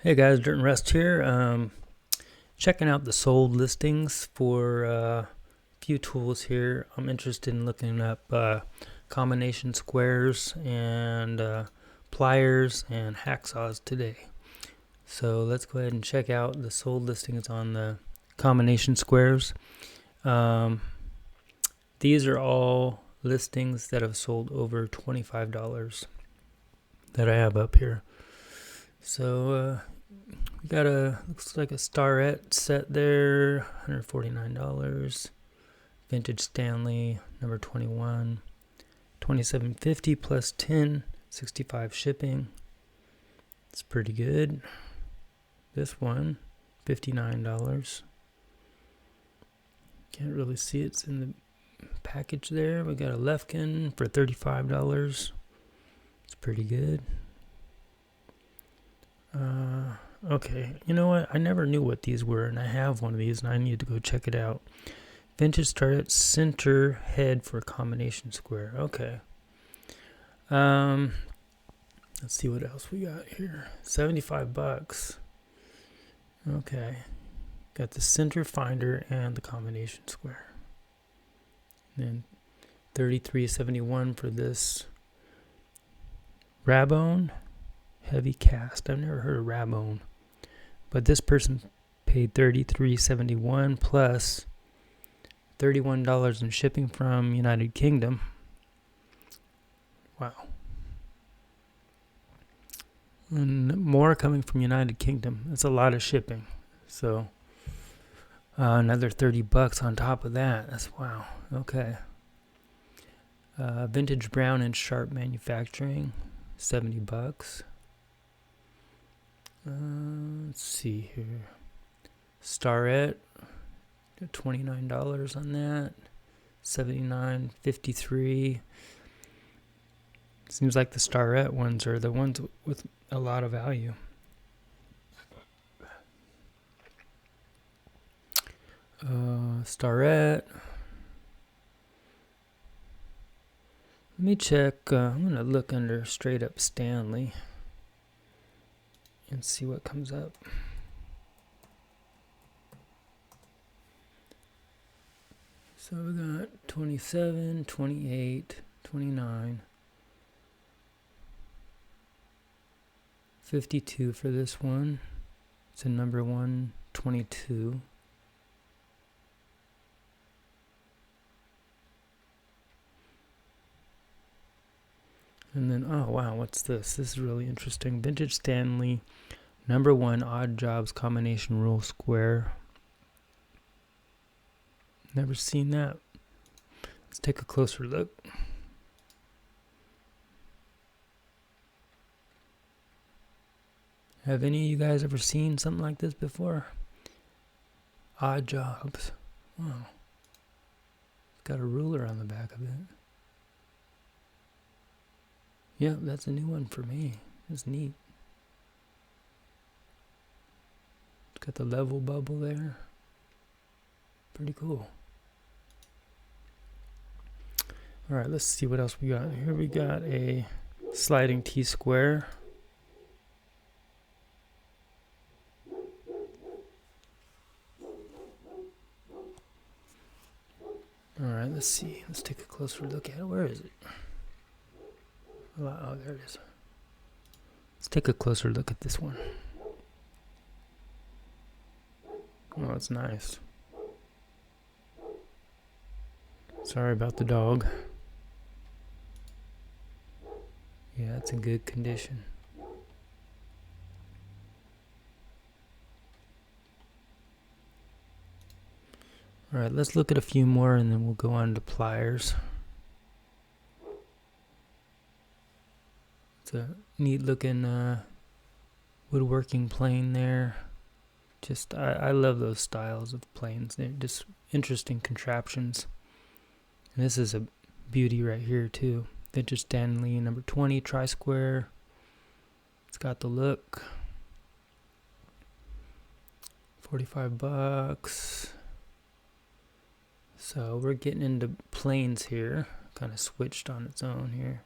Hey guys, Dirt and Rust here. Checking out the sold listings for a few tools here. I'm interested in looking up combination squares and pliers and hacksaws today. So let's go ahead and check out the sold listings on the combination squares. These are all listings that have sold over $25 that I have up here. So we got looks like a starette set there, $149. Vintage Stanley, number 21, $27.50 plus 10, $65 shipping. It's pretty good. This one, $59. Can't really see it's in the package there. We got a Lefkin for $35. It's pretty good. Okay, you know what? I never knew what these were, and I have one of these, and I need to go check it out. Vintage started center head for a combination square. Okay. Let's see what else we got here. $75. Okay. Got the center finder and the combination square. And then $33.71 for this Rabone heavy cast. I've never heard of Rabone. But this person paid $33.71 plus $31 in shipping from United Kingdom. Wow. And more coming from United Kingdom. That's a lot of shipping. So another $30 on top of that. That's wow. Okay. Vintage Brown and Sharp Manufacturing, $70. Let's see here. Starette, $29 on that. $79.53. Seems like the Starette ones are the ones with a lot of value. Starette. Let me check. I'm going to look under straight up Stanley and see what comes up. So we got 27, 28, 29, 52 for this one. It's a number 122. And then, oh wow, what's this? This is really interesting. Vintage Stanley, number 1 odd jobs combination rule square. Never seen that. Let's take a closer look. Have any of you guys ever seen something like this before? Odd jobs. Wow. It's got a ruler on the back of it. Yeah, that's a new one for me. That's neat. It's got the level bubble there. Pretty cool. Alright, let's see what else we got. Here we got a sliding T-square. Alright, let's see. Let's take a closer look at it. Where is it? Oh, there it is. Let's take a closer look at this one. Oh, it's nice. Sorry about the dog. Yeah, it's in good condition. Alright, let's look at a few more and then we'll go on to pliers. It's a neat looking woodworking plane there. Just, I love those styles of planes. They're just interesting contraptions. And this is a beauty right here too. Vintage Stanley number 20 tri-square. It's got the look. $45. So we're getting into planes here. Kind of switched on its own here.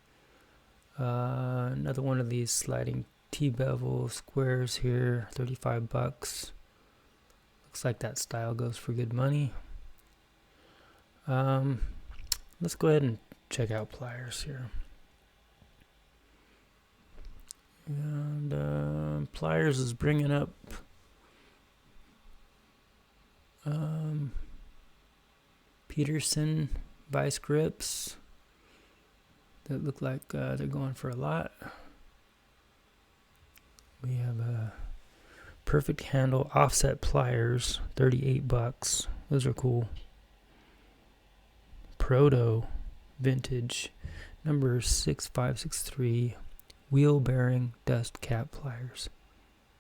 Another one of these sliding T-bevel squares here, 35 bucks. Looks like that style goes for good money. Let's go ahead and check out Pliers here. And Pliers is bringing up Peterson vice grips that look like they're going for a lot. We have a perfect handle offset pliers, 38 bucks. Those are cool. Proto vintage number 6563 wheel bearing dust cap pliers.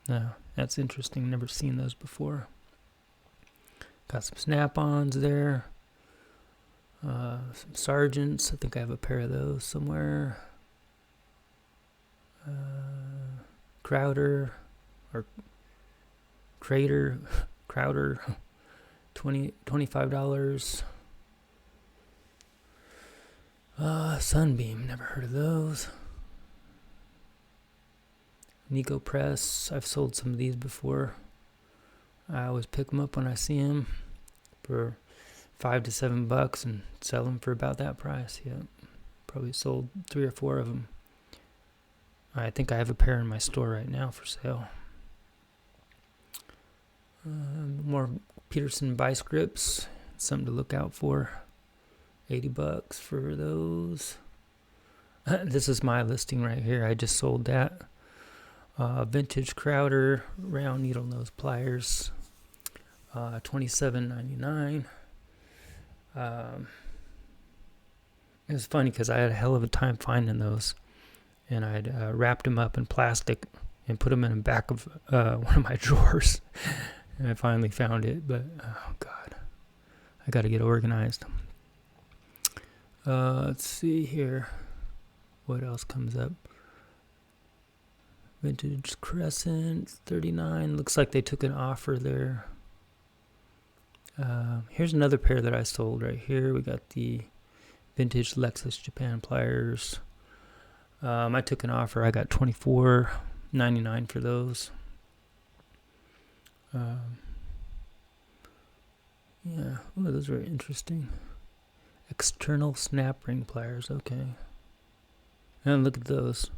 Now, that's interesting. Never seen those before. Got some snap-ons there. Some Sargents. I think I have a pair of those somewhere. Crowder or Crowder, $25. Sunbeam, never heard of those. Nico Press, I've sold some of these before. I always pick them up when I see them for $5 to $7 and sell them for about that price. Yeah, probably sold 3 or 4 of them. I think I have a pair in my store right now for sale. More Peterson vice grips, something to look out for. $80 for those. This is my listing right here. I just sold that. Vintage Crowder round needle nose pliers, $27.99. It was funny because I had a hell of a time finding those, and I'd wrapped them up in plastic and put them in the back of one of my drawers, and I finally found it. But oh god, I got to get organized. Let's see here, what else comes up. Vintage Crescent, $39. Looks like they took an offer there. Here's another pair that I sold right here. We got the vintage Lexus Japan pliers. I took an offer. I got $24.99 for those. Yeah, oh, those are interesting. External snap ring pliers. Okay. And look at those.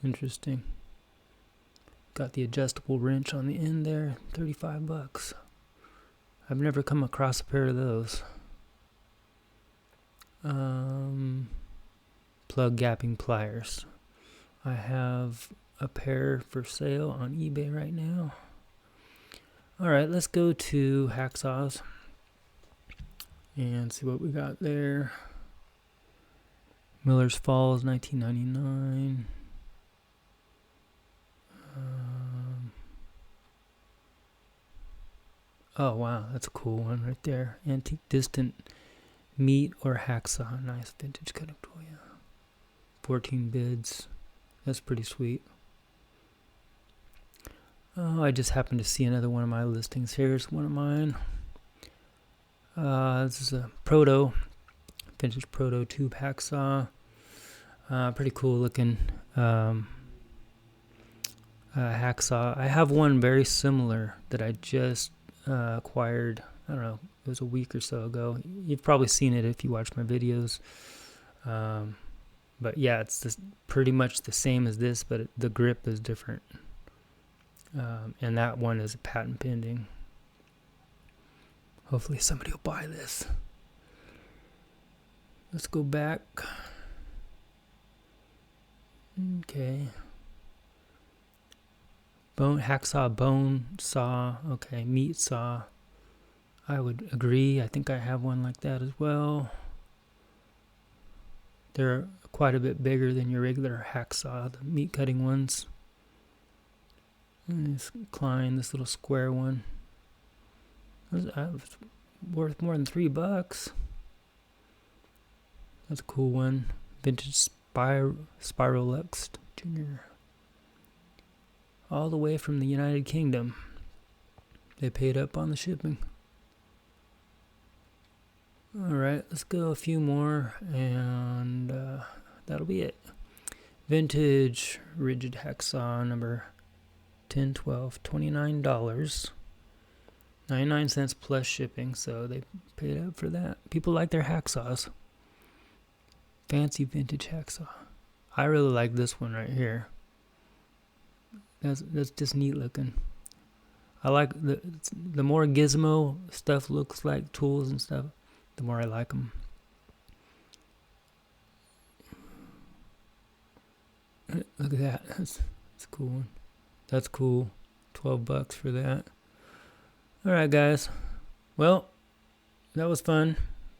Interesting. Got the adjustable wrench on the end there, $35. I've never come across a pair of those. Plug gapping pliers. I have a pair for sale on eBay right now. Alright, let's go to Hacksaws and see what we got there. Miller's Falls, $19.99. Oh wow, that's a cool one right there. Antique distant meat or hacksaw. Nice vintage cutting tool, yeah. 14 bids. That's pretty sweet. Oh, I just happened to see another one of my listings. Here's one of mine. This is a vintage proto tube hacksaw. Pretty cool looking hacksaw. I have one very similar that I just acquired. I don't know, it was a week or so ago. You've probably seen it if you watch my videos. But yeah, it's pretty much the same as this, but the grip is different. And that one is a patent pending. Hopefully somebody will buy this. Let's go back. Okay. Hacksaw bone saw. Okay, meat saw. I would agree. I think I have one like that as well. They're quite a bit bigger than your regular hacksaw, the meat cutting ones. And this Klein, this little square one. Was worth more than $3. That's a cool one. Vintage Spirolux Junior. All the way from the United Kingdom. They paid up on the shipping. Alright, let's go a few more and that'll be it. Vintage rigid hacksaw number 1012, $29. 99 cents plus shipping, so they paid up for that. People like their hacksaws. Fancy vintage hacksaw. I really like this one right here. That's just neat looking. I like the more gizmo stuff looks like tools and stuff, the more I like them. Look at that. That's a cool one. That's cool. $12 for that. All right, guys. Well, that was fun.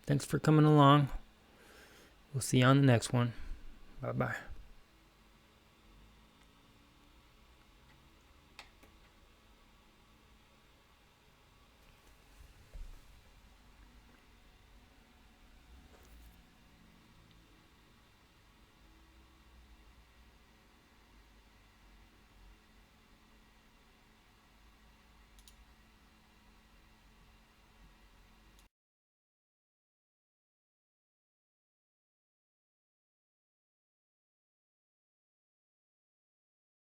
Thanks for coming along. We'll see you on the next one. Bye-bye.